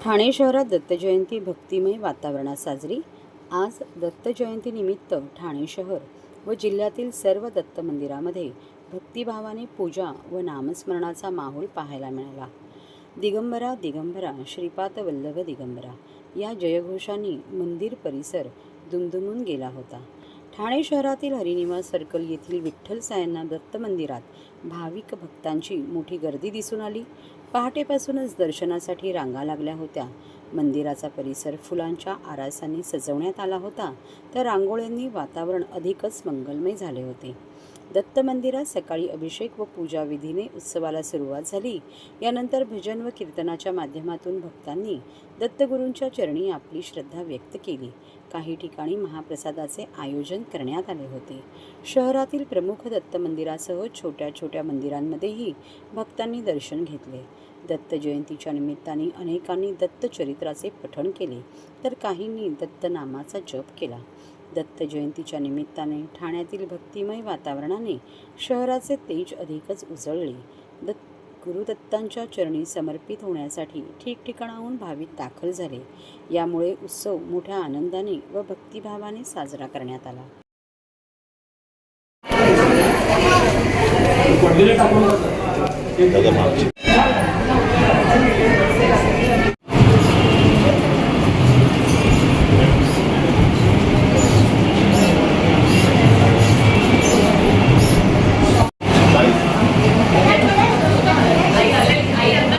ठाणे शहरात दत्तजयंती भक्तिमय वातावरणात साजरी। आज दत्तजयंतीनिमित्त ठाणे शहर व जिल्ह्यातील सर्व दत्त मंदिरामध्ये भक्तिभावाने पूजा व नामस्मरणाचा माहोल पाहायला मिळाला। दिगंबरा दिगंबरा श्रीपाद वल्लभ दिगंबरा या जयघोषांनी मंदिर परिसर दुमदुमून गेला होता। ठाणे शहरातील हरिनिवास सर्कल येथील विठ्ठल सायनाथ दत्त मंदिरात भाविक भक्तांची मोठी गर्दी दिसून आली। पहाटेपासूनच दर्शनासाठी रांगा लागल्या होत्या। मंदिराचा परिसर फुलांच्या आरासाने सजवण्यात आला होता, तर रांगोळ्यांनी वातावरण अधिकच मंगलमय झाले होते। दत्त मंदिरात सकाळी अभिषेक व पूजा विधीने उत्सवाला सुरुवात झाली। यानंतर भजन व कीर्तनाच्या माध्यमातून भक्तांनी दत्तगुरूंच्या चरणी आपली श्रद्धा व्यक्त केली। काही ठिकाणी महाप्रसादाचे आयोजन करण्यात आले होते। शहरातील प्रमुख दत्त मंदिरासह छोट्या छोट्या मंदिरांमध्येही भक्तांनी दर्शन घेतले। दत्त जयंतीच्या निमित्ताने अनेकांनी दत्तचरित्राचे पठण केले, तर काहींनी दत्तनामाचा जप केला। दत्त जयंतीच्या निमित्ताने ठाण्यातील भक्तिमय वातावरणाने शहराचे तेज अधिकच उजळले। गुरुदत्तांच्या चरणी समर्पित होण्यासाठी ठिकठिकाणाहून भाविक दाखल झाले। यामुळे उत्सव मोठ्या आनंदाने व भक्तिभावाने साजरा करण्यात आला।